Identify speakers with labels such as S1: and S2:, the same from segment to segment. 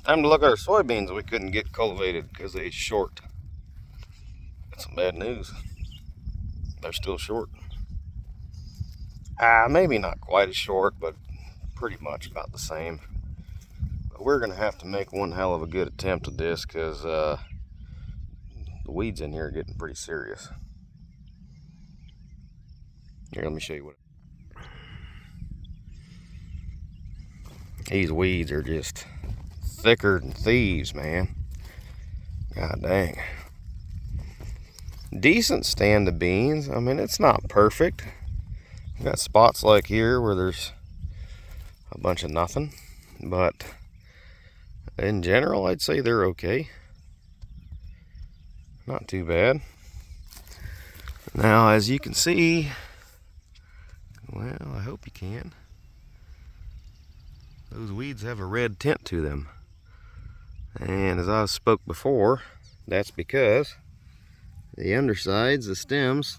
S1: Time to look at our soybeans we couldn't get cultivated because they're short. That's some bad news. They're still short. Maybe not quite as short, but pretty much about the same. But we're going to have to make one hell of a good attempt at this because the weeds in here are getting pretty serious. Here, let me show you what. These weeds are just thicker than thieves, man. God dang. Decent stand of beans. I mean, it's not perfect. We've got spots like here where there's a bunch of nothing, but in general, I'd say they're okay. Not too bad. Now, as you can see, well, I hope you can. Those weeds have a red tint to them. And as I spoke before, that's because the undersides, the stems,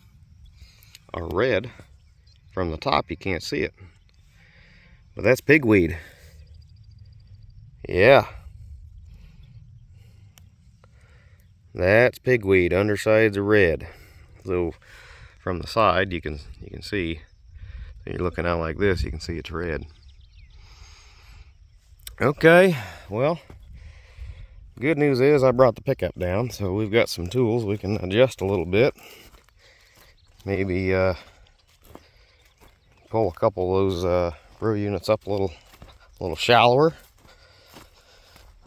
S1: are red. From the top, you can't see it. But that's pigweed. Yeah. That's pigweed. Undersides are red. So from the side, you can see. You're looking out like this, you can see it's red. Okay, well, good news is I brought the pickup down, so we've got some tools we can adjust a little bit. Maybe pull a couple of those row units up a little shallower.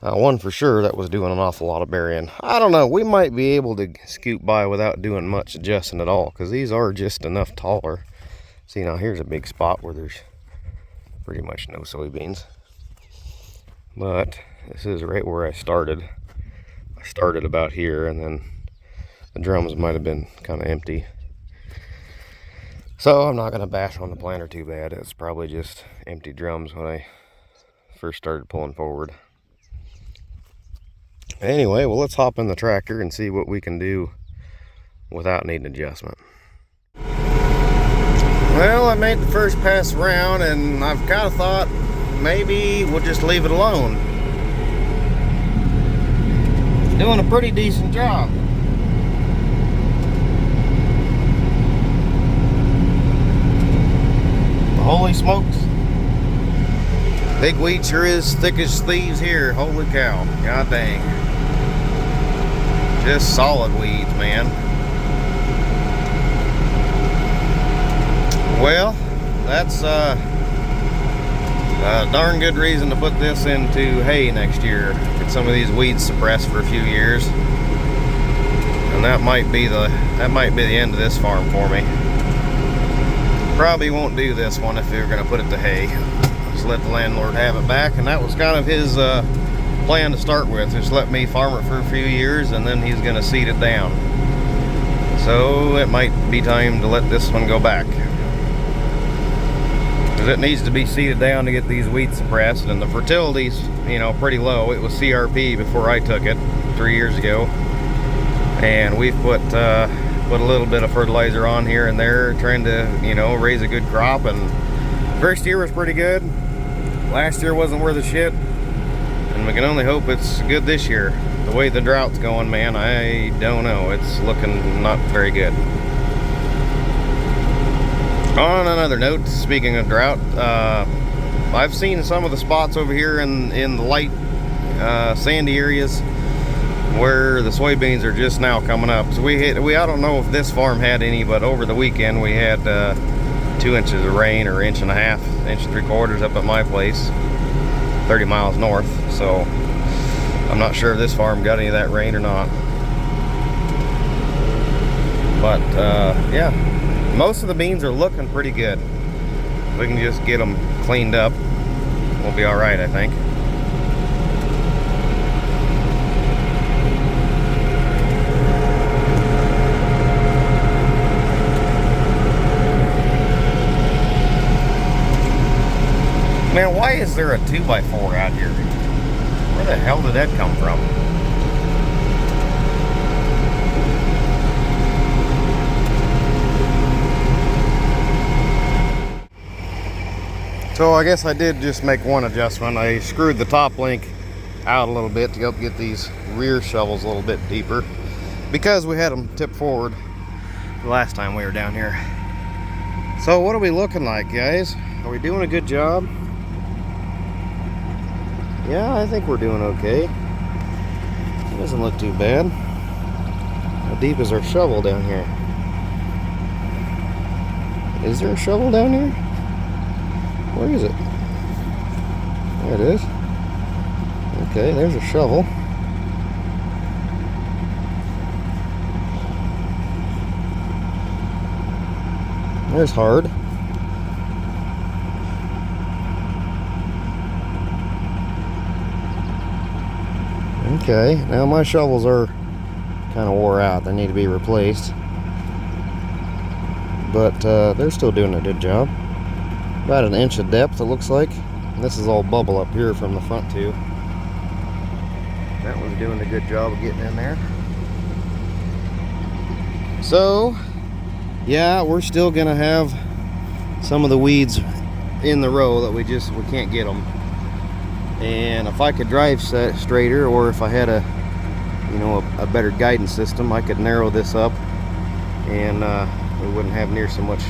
S1: One for sure that was doing an awful lot of burying. I don't know, we might be able to scoot by without doing much adjusting at all, because these are just enough taller. See, now here's a big spot where there's pretty much no soybeans. But this is right where I started. I started about here, and then the drums might have been kind of empty. So I'm not going to bash on the planter too bad. It's probably just empty drums when I first started pulling forward. Anyway, well, let's hop in the tractor and see what we can do without needing adjustment. Well, I made the first pass around, and I've kind of thought maybe we'll just leave it alone. Doing a pretty decent job. Holy smokes. Big weed sure is thick as thieves here. Holy cow. God dang. Just solid weeds, man. Well, that's a darn good reason to put this into hay next year. Get some of these weeds suppressed for a few years, and that might be the end of this farm for me. Probably won't do this one if we were going to put it to hay. Just let the landlord have it back, and that was kind of his plan to start with. Just let me farm it for a few years, and then he's going to seed it down. So it might be time to let this one go back. It needs to be seeded down to get these weeds suppressed, and the fertility's, you know, pretty low. It was CRP before I took it 3 years ago, and we've put a little bit of fertilizer on here and there, trying to, you know, raise a good crop. And first year was pretty good. Last year wasn't worth a shit, and we can only hope it's good this year. The way the drought's going, man, I don't know. It's looking not very good. On another note, speaking of drought, I've seen some of the spots over here in the light sandy areas where the soybeans are just now coming up. So I don't know if this farm had any, but over the weekend we had 2 inches of rain, or 1.5 inches, 1.75 inches up at my place, 30 miles north. So I'm not sure if this farm got any of that rain or not. But yeah. Most of the beans are looking pretty good. We can just get them cleaned up. We'll be all right, I think. Man, why is there a 2x4 out here? Where the hell did that come from? So I guess I did just make one adjustment. I screwed the top link out a little bit to help get these rear shovels a little bit deeper, because we had them tipped forward the last time we were down here. So what are we looking like, guys? Are we doing a good job? Yeah, I think we're doing okay. It doesn't look too bad. How deep is our shovel down here? Is there a shovel down here? Where is it? There it is. Okay, there's a shovel. There's hard. Okay, now my shovels are kind of wore out. They need to be replaced. But they're still doing a good job. About an inch of depth, it looks like. And this is all bubble up here from the front too. That one's doing a good job of getting in there. So, yeah, we're still gonna have some of the weeds in the row that we can't get them. And if I could drive straighter, or if I had a better guidance system, I could narrow this up, and we wouldn't have near so much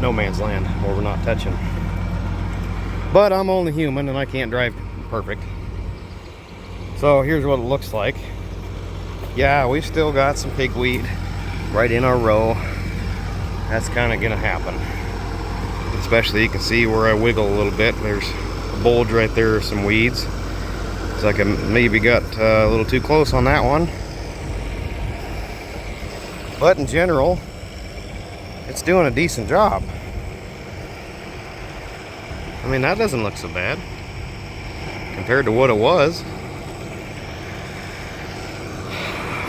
S1: no man's land where we're not touching. But I'm only human and I can't drive perfect. So here's what it looks like. Yeah, we've still got some pigweed right in our row. That's kind of gonna happen. Especially, you can see where I wiggle a little bit. There's a bulge right there of some weeds. So I maybe got a little too close on that one. But in general, it's doing a decent job. I mean, that doesn't look so bad compared to what it was.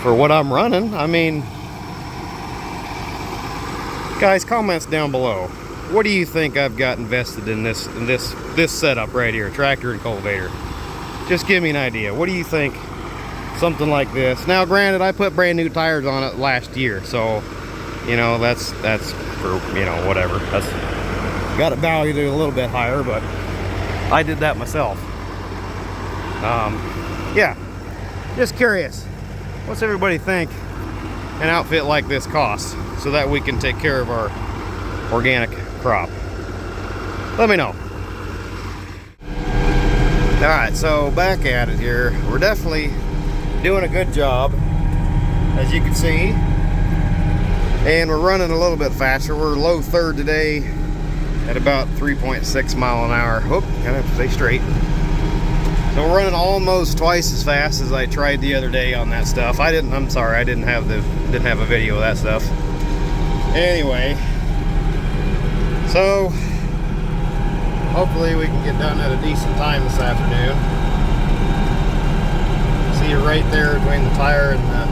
S1: For what I'm running, I mean, guys, comments down below. What do you think I've got invested in this setup right here, tractor and cultivator? Just give me an idea. What do you think? Something like this. Now, granted, I put brand new tires on it last year, so that's for whatever. That's got it valued a little bit higher, but I did that myself. Yeah, just curious. What's everybody think an outfit like this costs, so that we can take care of our organic crop? Let me know. Alright, so back at it here. We're definitely doing a good job, as you can see, and we're running a little bit faster. We're low third today at about 3.6 mile an hour. Oop, gotta have to stay straight. So we're running almost twice as fast as I tried the other day on that stuff. I'm sorry, I didn't have a video of that stuff. Anyway, so hopefully we can get done at a decent time this afternoon. See it right there between the tire and the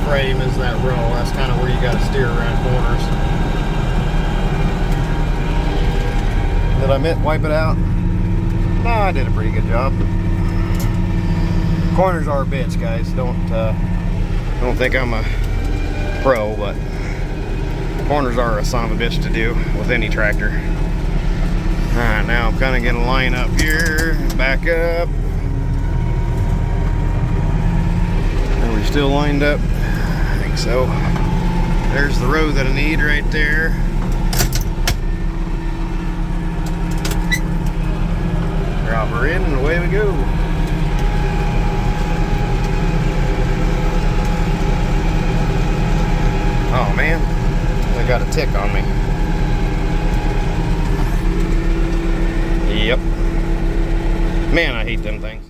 S1: frame is that row. That's kind of where you got to steer around corners. Did I wipe it out? No, I did a pretty good job. Corners are a bitch, guys. Don't think I'm a pro, but corners are a son of a bitch to do with any tractor. Alright, now I'm kind of going to line up here, back up. Are we still lined up? I think so. There's the row that I need right there. Drop her in and away we go. Oh man, I got a tick on me. Yep. Man, I hate them things.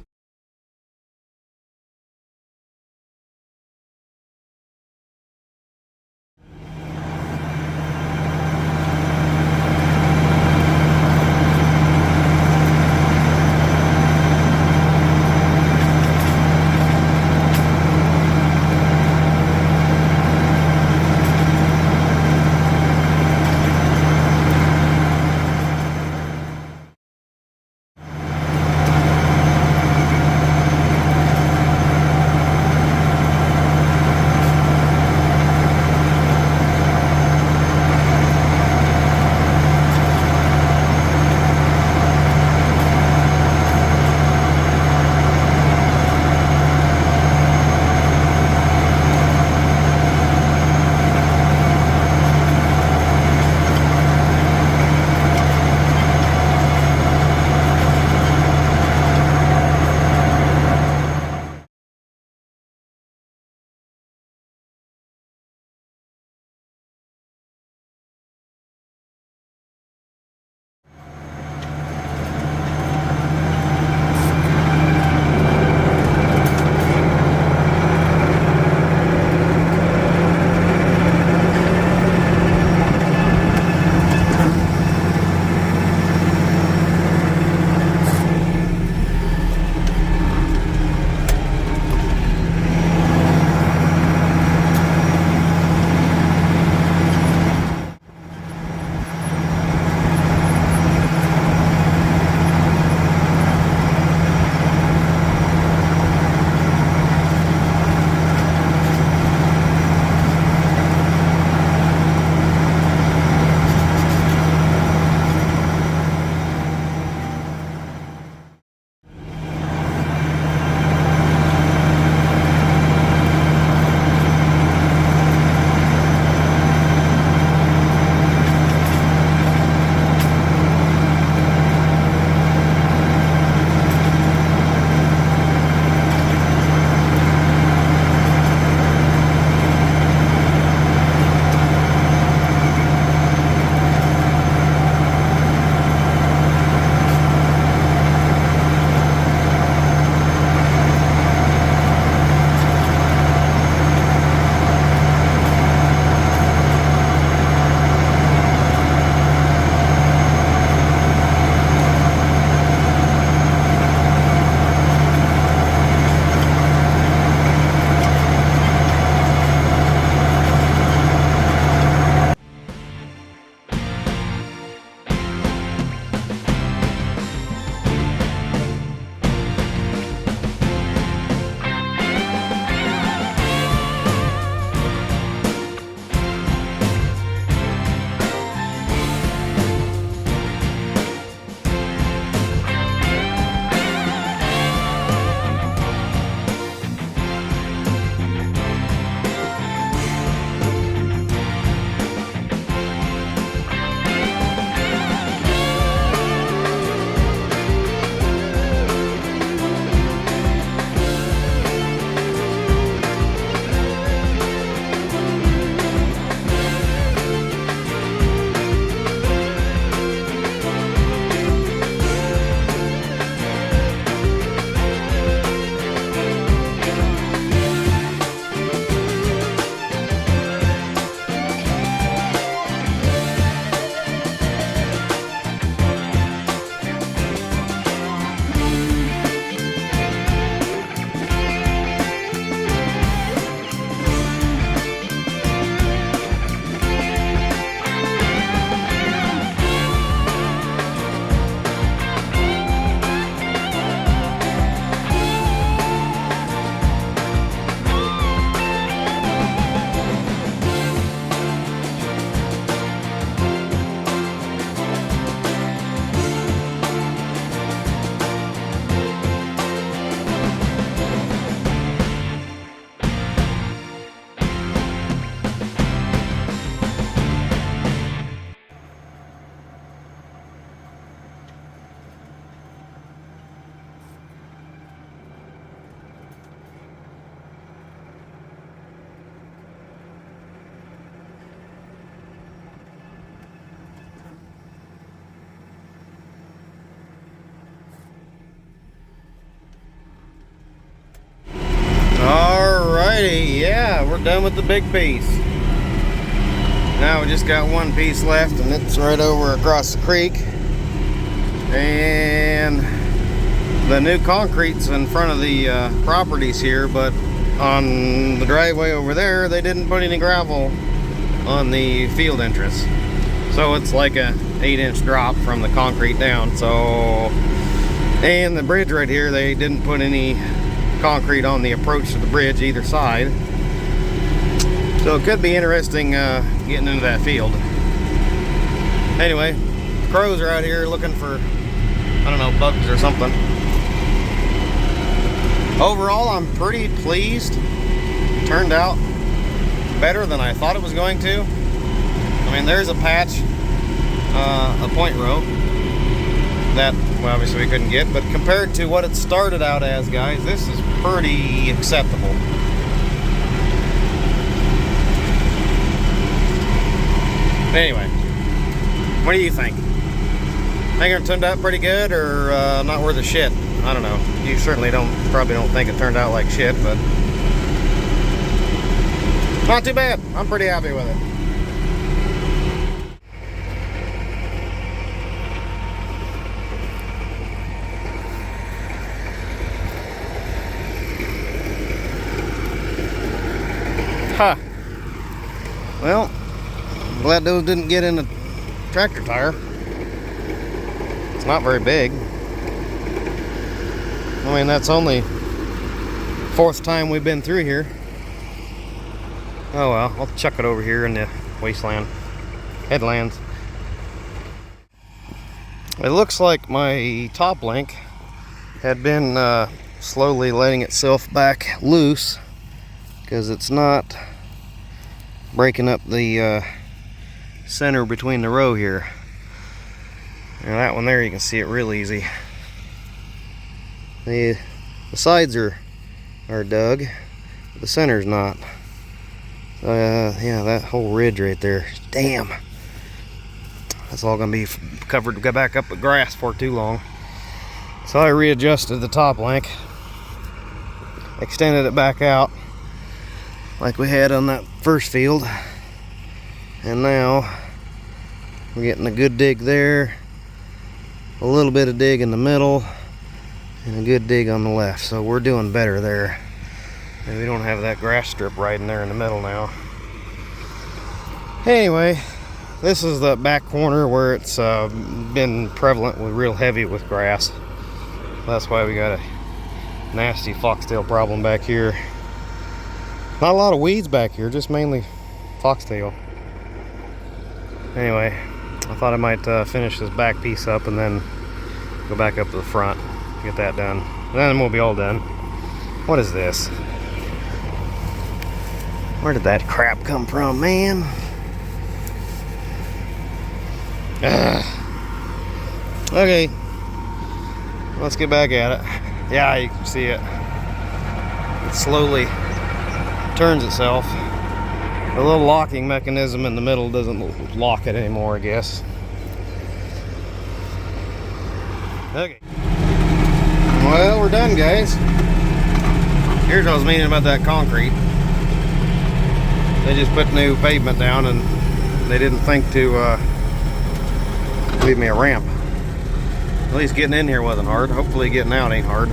S1: we're done with the big piece. Now we just got one piece left, and it's right over across the creek. And the new concrete's in front of the properties here, but on the driveway over there, they didn't put any gravel on the field entrance. So it's like a 8-inch drop from the concrete down. So, and the bridge right here, they didn't put any concrete on the approach to the bridge either side. So it could be interesting getting into that field. Anyway, crows are out here looking for, I don't know, bugs or something. Overall, I'm pretty pleased. It turned out better than I thought it was going to. I mean, there's a patch, a point row that, well, obviously we couldn't get, but compared to what it started out as, guys, this is pretty acceptable. Anyway, what do you think? Think it turned out pretty good, or not worth a shit? I don't know. You certainly probably don't think it turned out like shit, but not too bad. I'm pretty happy with it. Huh. Well, I'm glad those didn't get in the tractor tire. It's not very big. I mean, that's only 4th time we've been through here. Oh well, I'll chuck it over here in the wasteland. Headlands. It looks like my top link had been slowly letting itself back loose, because it's not breaking up the center between the row here. Now that one there, you can see it real easy. The sides are dug, but the center's not. Yeah, that whole ridge right there, damn, that's all gonna be covered to go back up with grass for too long. So I readjusted the top link, extended it back out like we had on that first field, and now we're getting a good dig there, a little bit of dig in the middle, and a good dig on the left. So we're doing better there. And we don't have that grass strip right in there in the middle now. Anyway, this is the back corner where it's been prevalent with real heavy with grass. That's why we got a nasty foxtail problem back here. Not a lot of weeds back here, just mainly foxtail. Anyway, I thought I might finish this back piece up and then go back up to the front, get that done. And then we'll be all done. What is this? Where did that crap come from, man? Okay, let's get back at it. Yeah, you can see it. It slowly turns itself. The little locking mechanism in the middle doesn't lock it anymore, I guess. Okay. Well, we're done, guys. Here's what I was meaning about that concrete. They just put new pavement down and they didn't think to leave me a ramp. At least getting in here wasn't hard. Hopefully getting out ain't hard.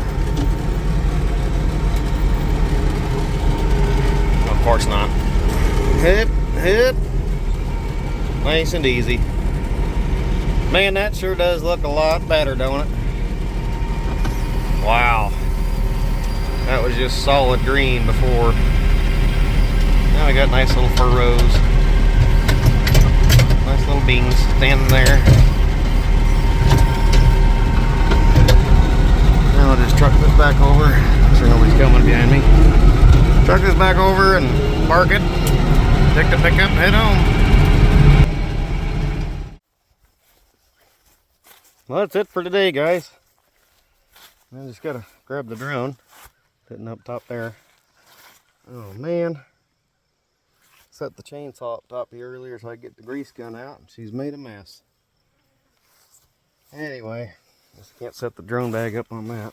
S1: Of course not. Hip, hip. Nice and easy. Man, that sure does look a lot better, don't it? Wow. That was just solid green before. Now we got nice little furrows. Nice little beans standing there. Now I'll just truck this back over. I'm sure nobody's coming behind me. Truck this back over and park it. Take the pickup and head home. Well, that's it for today, guys. I just gotta grab the drone. Sitting up top there. Oh man. Set the chainsaw up top here earlier so I could get the grease gun out, and she's made a mess. Anyway, just can't set the drone bag up on that.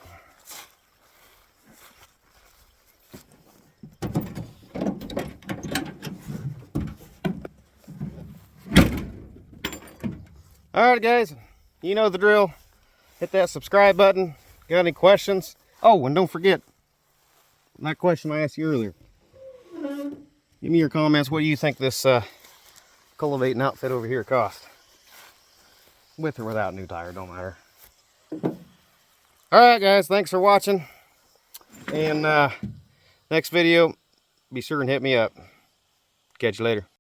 S1: Alright guys, you know the drill. Hit that subscribe button. Got any questions? Oh, and don't forget that question I asked you earlier. Give me your comments. What do you think this cultivating outfit over here cost? With or without new tire, don't matter. Alright guys, thanks for watching. And next video, be sure and hit me up. Catch you later.